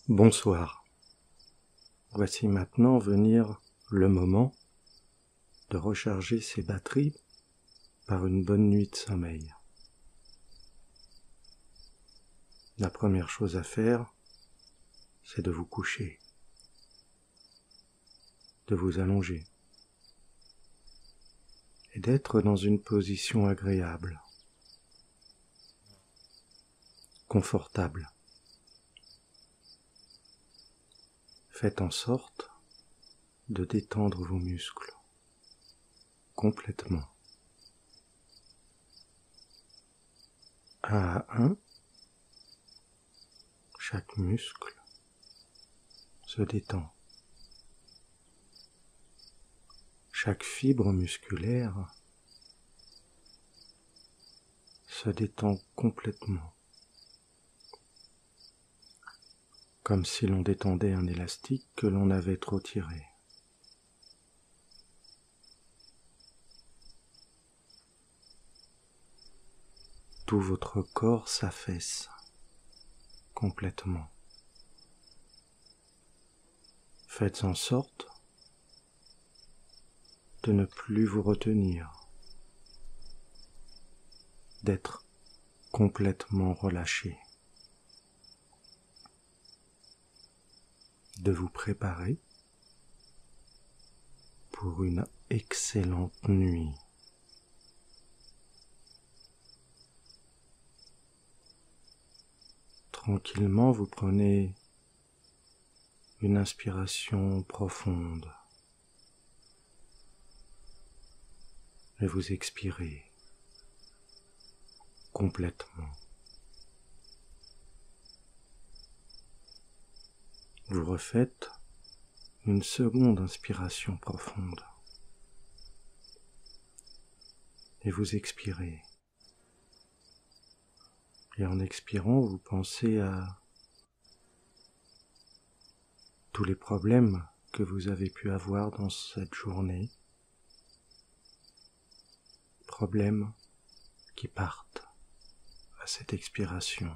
Bonsoir. Voici maintenant venir le moment de recharger ses batteries par une bonne nuit de sommeil. La première chose à faire, c'est de vous coucher, de vous allonger et d'être dans une position agréable, confortable. Faites en sorte de détendre vos muscles complètement. Un à un, chaque muscle se détend. Chaque fibre musculaire se détend complètement, comme si l'on détendait un élastique que l'on avait trop tiré. Tout votre corps s'affaisse complètement. Faites en sorte de ne plus vous retenir, d'être complètement relâché, de vous préparer pour une excellente nuit. Tranquillement, vous prenez une inspiration profonde et vous expirez complètement. Vous refaites une seconde inspiration profonde et vous expirez. Et en expirant, vous pensez à tous les problèmes que vous avez pu avoir dans cette journée, problèmes qui partent à cette expiration.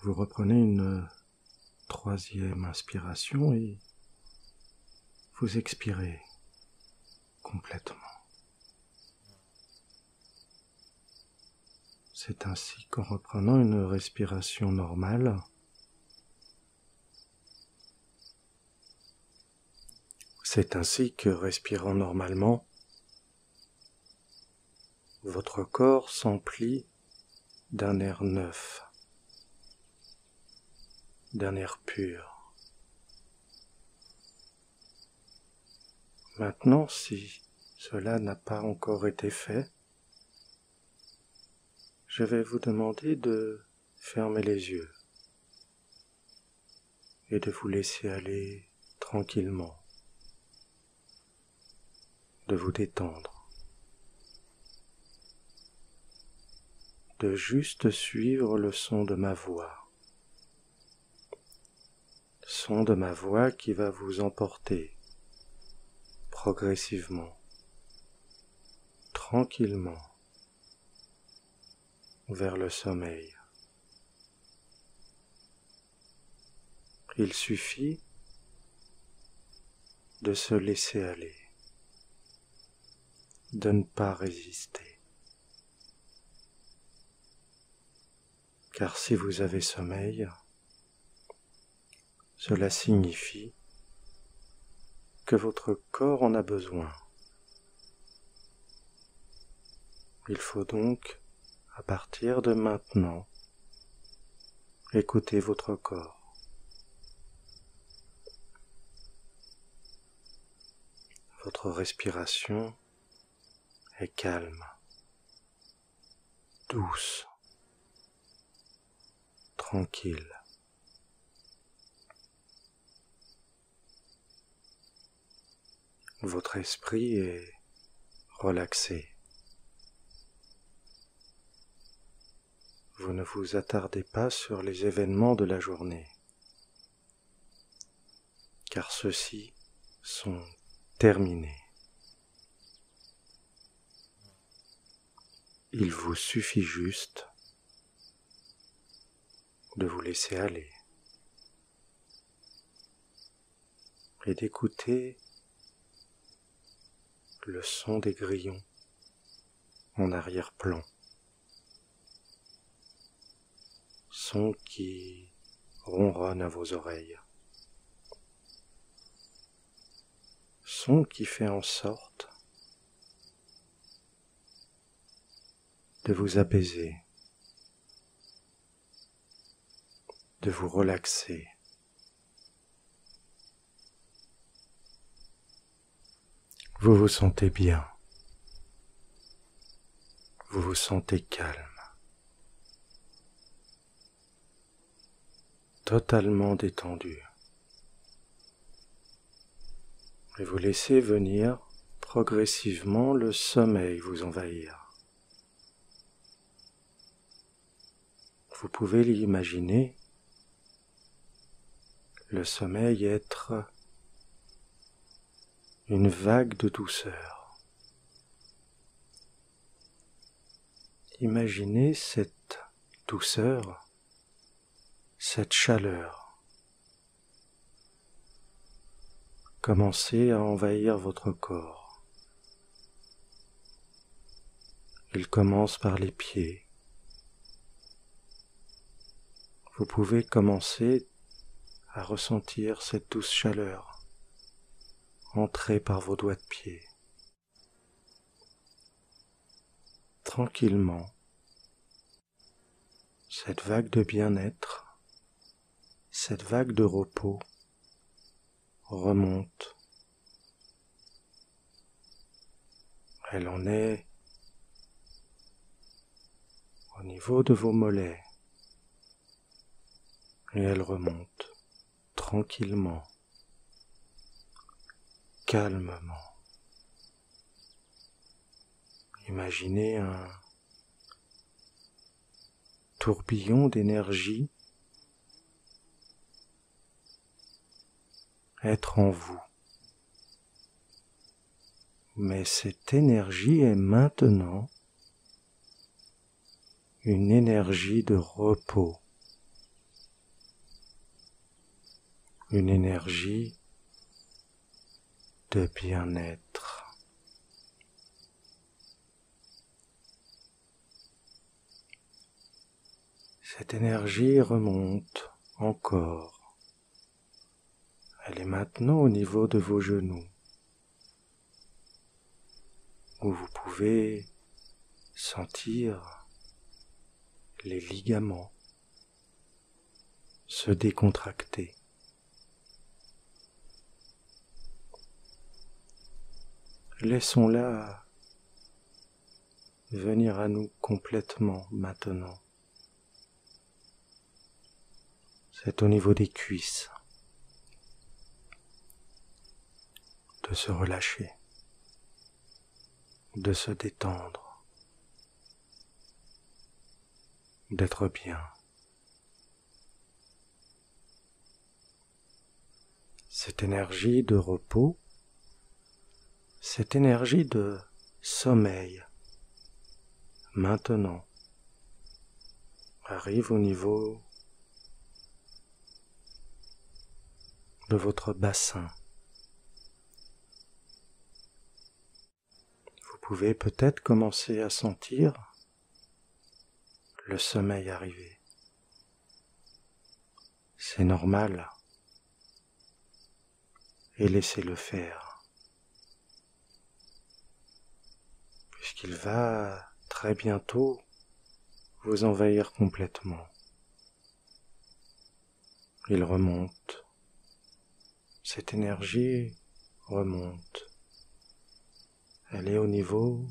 Vous reprenez une troisième inspiration et vous expirez complètement. C'est ainsi qu'en reprenant une respiration normale, respirant normalement, votre corps s'emplit d'un air neuf, d'un air pur. Maintenant, si cela n'a pas encore été fait, je vais vous demander de fermer les yeux et de vous laisser aller tranquillement, de vous détendre, de juste suivre le son de ma voix, son de ma voix qui va vous emporter progressivement, tranquillement, vers le sommeil. Il suffit de se laisser aller, de ne pas résister. Car si vous avez sommeil, cela signifie que votre corps en a besoin. Il faut donc, à partir de maintenant, écouter votre corps. Votre respiration est calme, douce, tranquille. Votre esprit est relaxé. Vous ne vous attardez pas sur les événements de la journée. car ceux-ci sont terminés. Il vous suffit juste de vous laisser aller et d'écouter le son des grillons en arrière-plan, son qui ronronne à vos oreilles, son qui fait en sorte de vous apaiser, de vous relaxer. Vous vous sentez bien, vous vous sentez calme, totalement détendu, et vous laissez venir progressivement le sommeil vous envahir. Vous pouvez l'imaginer, le sommeil être une vague de douceur. Imaginez cette douceur, cette chaleur, commencer à envahir votre corps. Il commence par les pieds. Vous pouvez commencer à ressentir cette douce chaleur entrer par vos doigts de pied. Tranquillement, cette vague de bien-être, cette vague de repos remonte. Elle en est au niveau de vos mollets et elle remonte tranquillement, calmement. Imaginez un tourbillon d'énergie être en vous. Mais cette énergie est maintenant une énergie de repos, une énergie de bien-être. Cette énergie remonte encore. Elle est maintenant au niveau de vos genoux, où vous pouvez sentir les ligaments se décontracter. Laissons-la venir à nous complètement maintenant. C'est au niveau des cuisses de se relâcher, de se détendre, d'être bien. Cette énergie de repos, cette énergie de sommeil, maintenant, arrive au niveau de votre bassin. Vous pouvez peut-être commencer à sentir le sommeil arriver. C'est normal, et laissez-le faire, puisqu'il va très bientôt vous envahir complètement. Il remonte, cette énergie remonte, elle est au niveau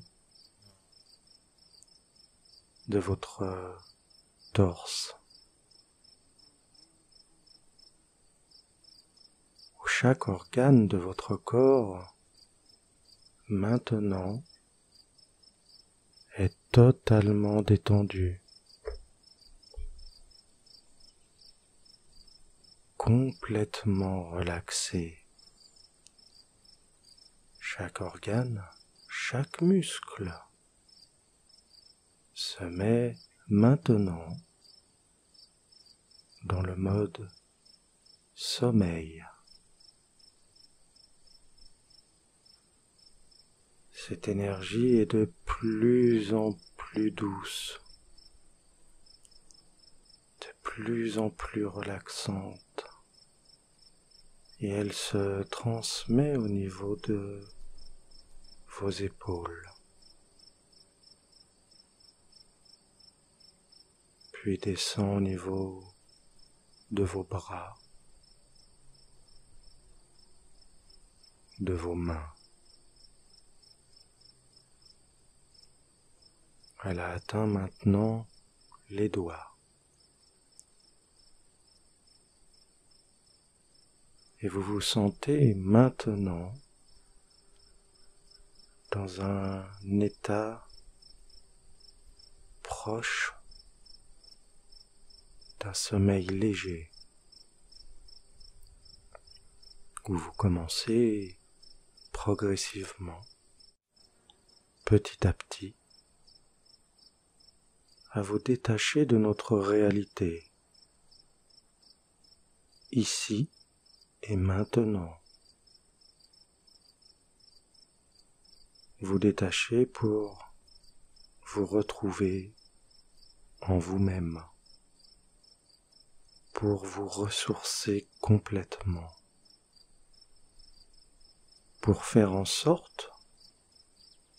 de votre torse, où chaque organe de votre corps maintenant est totalement détendu, complètement relaxé. Chaque organe, chaque muscle se met maintenant dans le mode sommeil. Cette énergie est de plus en plus douce, de plus en plus relaxante, et elle se transmet au niveau de vos épaules, puis descend au niveau de vos bras, de vos mains. Elle a atteint maintenant les doigts. Et vous vous sentez maintenant dans un état proche d'un sommeil léger, où vous commencez progressivement, petit à petit, à vous détacher de notre réalité, ici et maintenant. Vous détachez pour vous retrouver en vous-même, pour vous ressourcer complètement, pour faire en sorte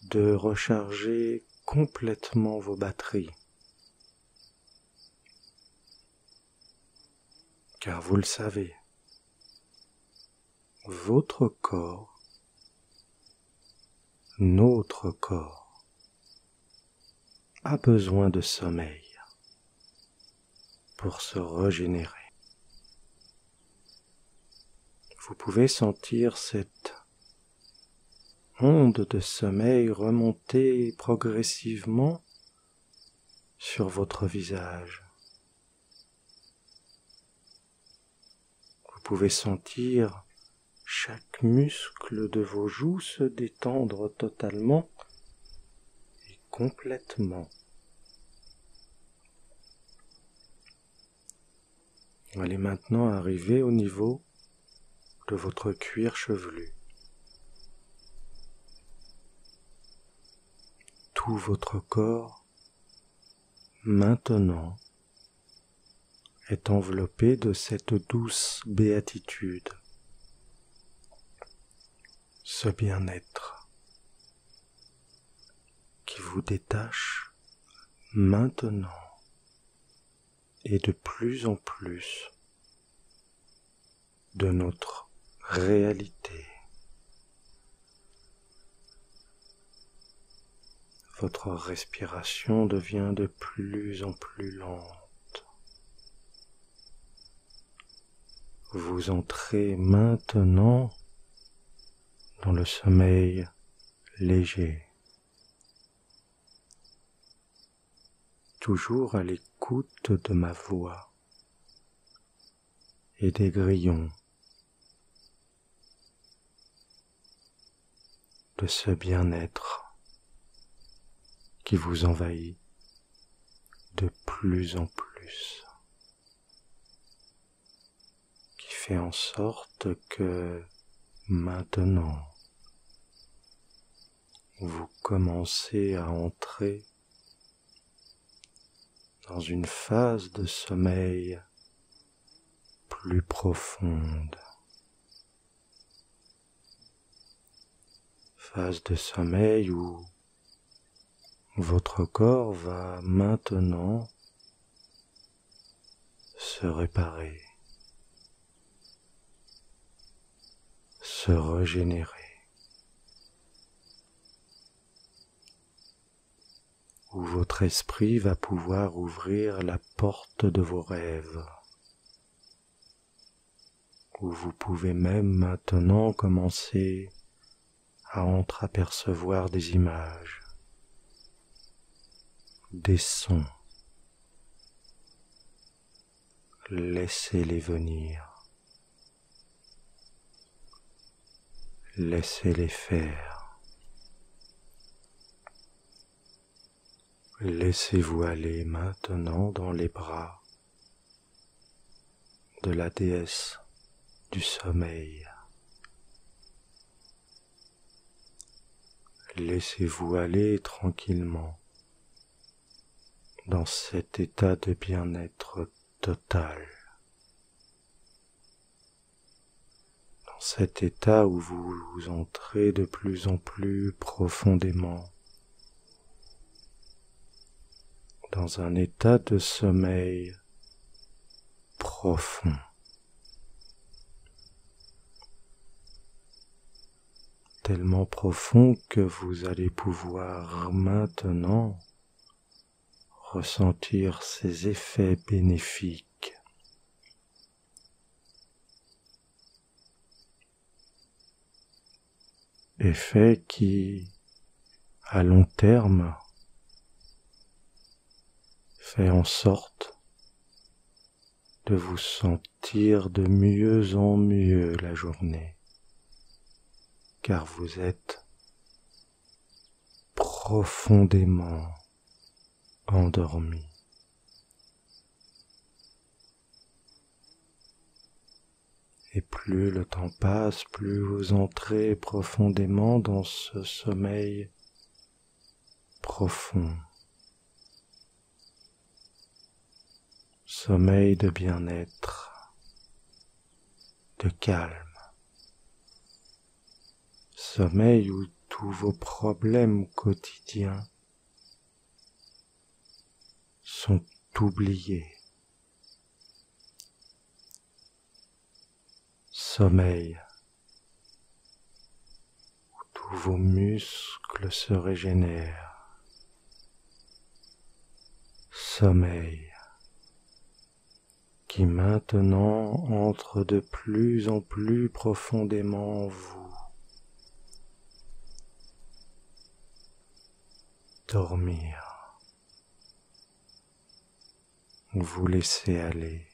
de recharger complètement vos batteries. Car vous le savez, votre corps, notre corps, a besoin de sommeil pour se régénérer. Vous pouvez sentir cette onde de sommeil remonter progressivement sur votre visage. Vous pouvez sentir chaque muscle de vos joues se détendre totalement et complètement. Allez maintenant arriver au niveau de votre cuir chevelu. Tout votre corps, maintenant, est enveloppé de cette douce béatitude, ce bien-être qui vous détache maintenant et de plus en plus de notre réalité. Votre respiration devient de plus en plus lente. Vous entrez maintenant dans le sommeil léger, toujours à l'écoute de ma voix et des grillons, de ce bien-être qui vous envahit de plus en plus, qui fait en sorte que maintenant vous commencez à entrer dans une phase de sommeil plus profonde, phase de sommeil où votre corps va maintenant se réparer, se régénérer, où votre esprit va pouvoir ouvrir la porte de vos rêves, où vous pouvez même maintenant commencer à entreapercevoir des images, des sons. Laissez-les venir. Laissez-les faire. Laissez-vous aller maintenant dans les bras de la déesse du sommeil. Laissez-vous aller tranquillement dans cet état de bien-être total. Dans cet état où vous entrez de plus en plus profondément dans un état de sommeil profond. Tellement profond que vous allez pouvoir maintenant ressentir ses effets bénéfiques. Effets qui, à long terme, fait en sorte de vous sentir de mieux en mieux la journée, car vous êtes profondément endormi. Et plus le temps passe, plus vous entrez profondément dans ce sommeil profond. Sommeil de bien-être, de calme. Sommeil où tous vos problèmes quotidiens sont oubliés. Sommeil où tous vos muscles se régénèrent. Sommeil qui maintenant entre de plus en plus profondément en vous. Dormir. Vous laissez aller.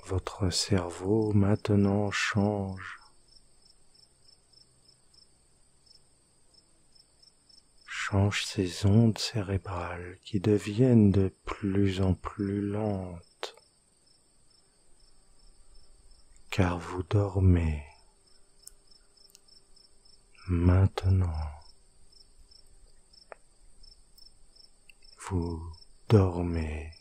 Votre cerveau maintenant change ses ondes cérébrales qui deviennent de plus en plus lentes, car vous dormez maintenant. Vous dormez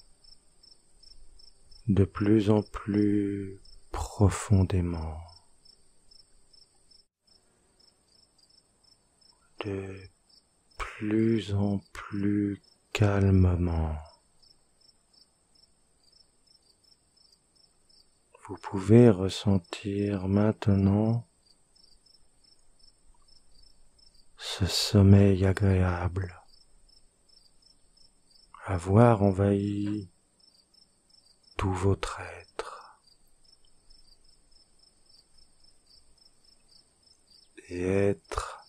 de plus en plus profondément, de plus en plus calmement. Vous pouvez ressentir maintenant ce sommeil agréable, avoir envahi tout votre être et être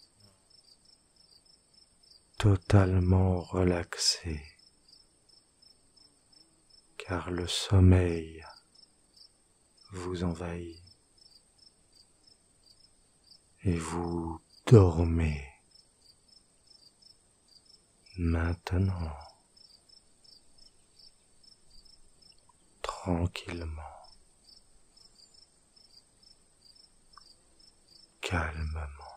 totalement relaxé, car le sommeil vous envahit et vous dormez maintenant tranquillement, calmement.